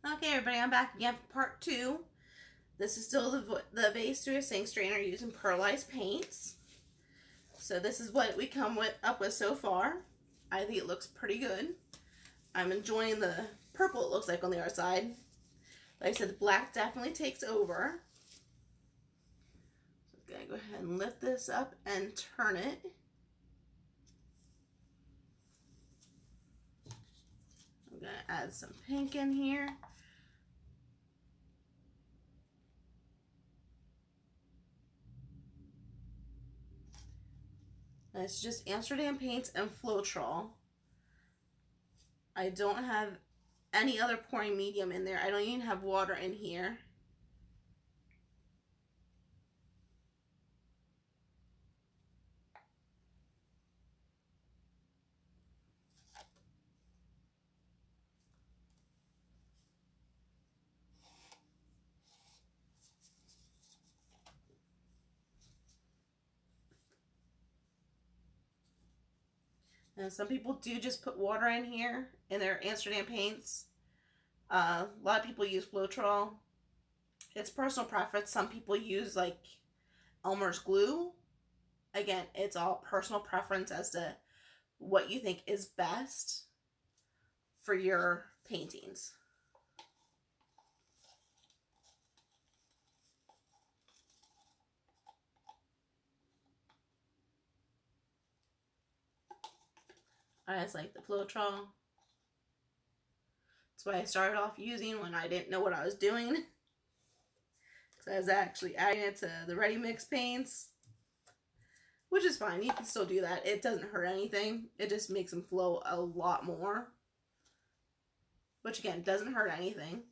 Okay, everybody, I'm back again for part two. This is still the vase through a sink strainer using pearlized paints. So this is what we up with so far. I think it looks pretty good. I'm enjoying the purple it looks like on the other side. Like I said, the black definitely takes over. So I'm going to go ahead and lift this up and turn it. I'm going to add some pink in here. And it's just Amsterdam paints and Floetrol. I don't have any other pouring medium in there. I don't even have water in here. And some people do just put water in here in their Amsterdam paints. A lot of people use Floetrol. It's personal preference. Some people use like Elmer's glue. Again, it's all personal preference as to what you think is best for your paintings. I just like the Floetrol. That's what I started off using when I didn't know what I was doing. So I was actually adding it to the ready mix paints, which is fine. You can still do that. It doesn't hurt anything. It just makes them flow a lot more, which again doesn't hurt anything.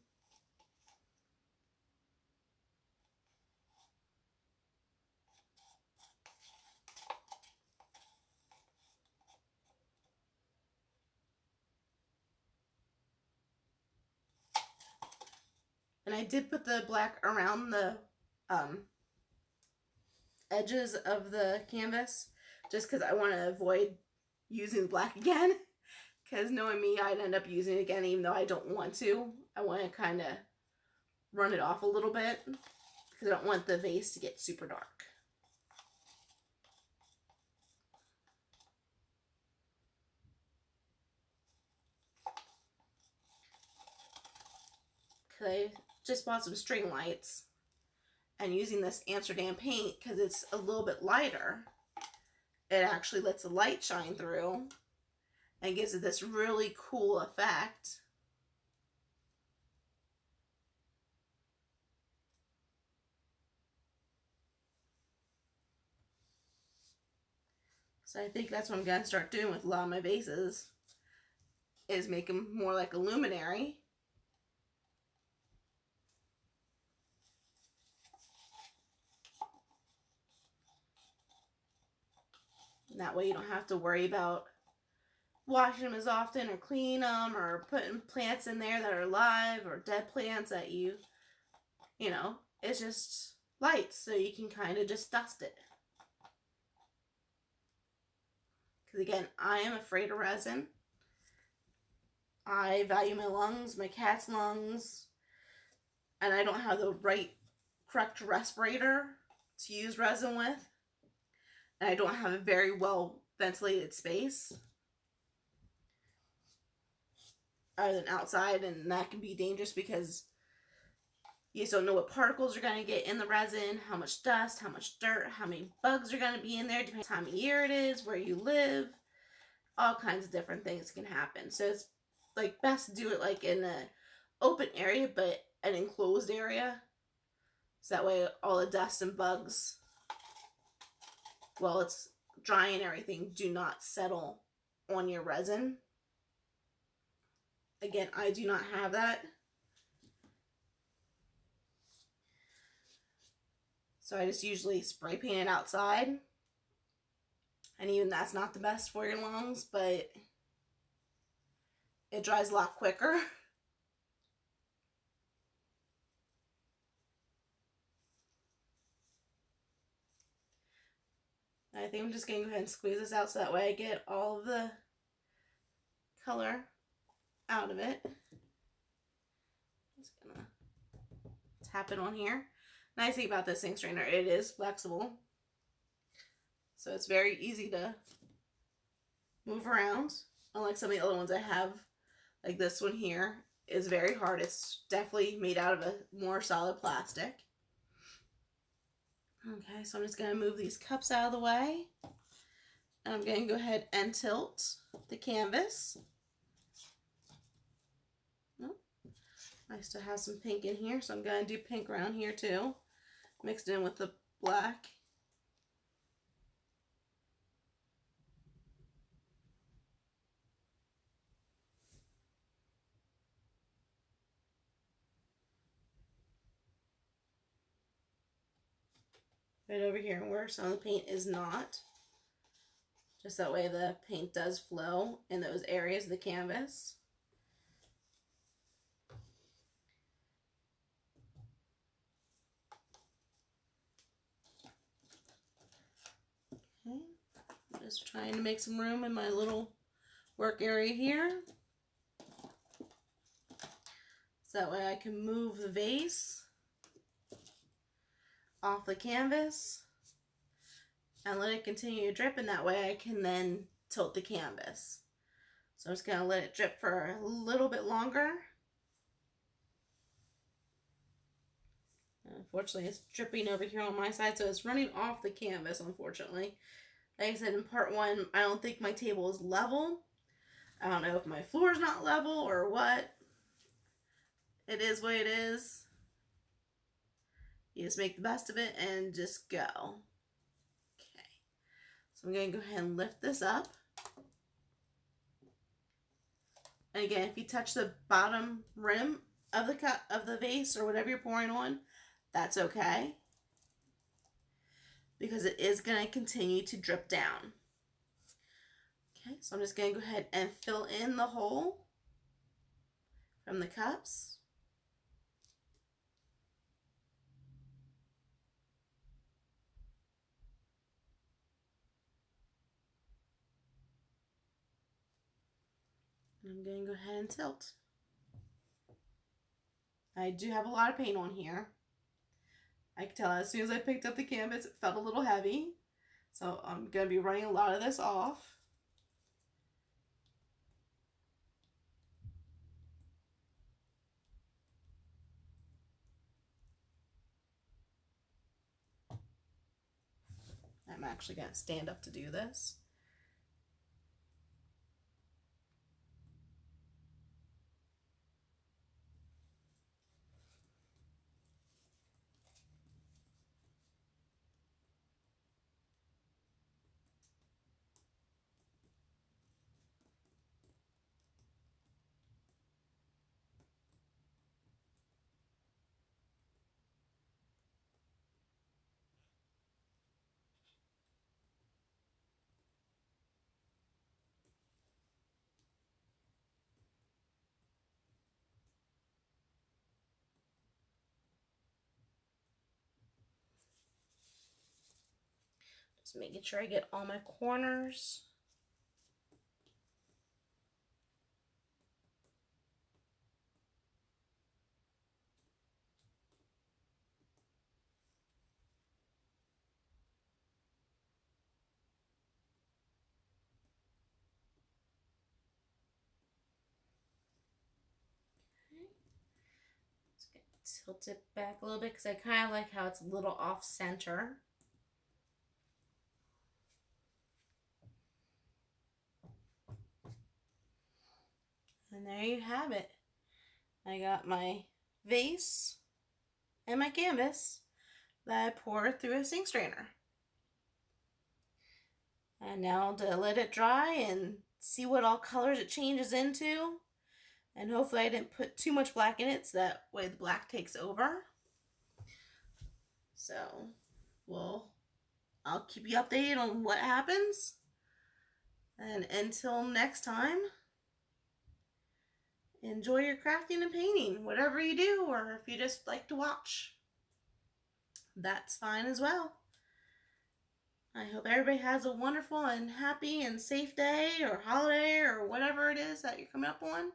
And I did put the black around the edges of the canvas just because I want to avoid using black again. Because knowing me, I'd end up using it again even though I don't want to. I want to kind of run it off a little bit because I don't want the vase to get super dark. Because I just bought some string lights and using this Amsterdam paint because it's a little bit lighter, it actually lets the light shine through and gives it this really cool effect. So I think that's what I'm going to start doing with a lot of my vases, is make them more like a luminary. And that way you don't have to worry about washing them as often or cleaning them or putting plants in there that are live or dead plants that you know, it's just lights so you can kind of just dust it. Because again, I am afraid of resin. I value my lungs, my cat's lungs, and I don't have the correct respirator to use resin with. And I don't have a very well ventilated space other than outside, and that can be dangerous because you just don't know what particles are going to get in the resin, how much dust, how much dirt, how many bugs are going to be in there, depending on the time of year it is, where you live. All kinds of different things can happen. So it's like best to do it like in an open area, but an enclosed area. So that way all the dust and bugs, while it's drying and everything, do not settle on your resin. Again, I do not have that. So I just usually spray paint it outside. And even that's not the best for your lungs, but it dries a lot quicker. I think I'm just going to go ahead and squeeze this out so that way I get all of the color out of it. just gonna tap it on here. Nice thing about this ink strainer, it is flexible. So it's very easy to move around. Unlike some of the other ones I have, like this one here is very hard. It's definitely made out of a more solid plastic. Okay, so I'm just going to move these cups out of the way. And I'm going to go ahead and tilt the canvas. Oh, I still have some pink in here, so I'm going to do pink around here too. Mixed in with the black. Right over here where some of the paint is not. Just that way the paint does flow in those areas of the canvas. Okay, I'm just trying to make some room in my little work area here. So that way I can move the vase off the canvas and let it continue to drip, and that way I can then tilt the canvas. So I'm just going to let it drip for a little bit longer. Unfortunately, it's dripping over here on my side, so it's running off the canvas, unfortunately. Like I said in part one, I don't think my table is level. I don't know if my floor is not level or what. It is what it is. You just make the best of it and just go. Okay. So I'm going to go ahead and lift this up. And again, if you touch the bottom rim of the cup, of the vase, or whatever you're pouring on, that's okay, because it is going to continue to drip down. Okay, so I'm just going to go ahead and fill in the hole from the cups. I'm going to go ahead and tilt. I do have a lot of paint on here. I can tell as soon as I picked up the canvas, it felt a little heavy. So I'm going to be running a lot of this off. I'm actually going to stand up to do this. Just making sure I get all my corners. Tilt it back a little bit because I kind of like how it's a little off center. And there you have it. I got my vase and my canvas that I poured through a ink strainer. And now to let it dry and see what all colors it changes into. And hopefully I didn't put too much black in it so that way the black takes over. So, I'll keep you updated on what happens. And until next time, enjoy your crafting and painting, whatever you do, or if you just like to watch, that's fine as well. I hope everybody has a wonderful and happy and safe day or holiday or whatever it is that you're coming up on.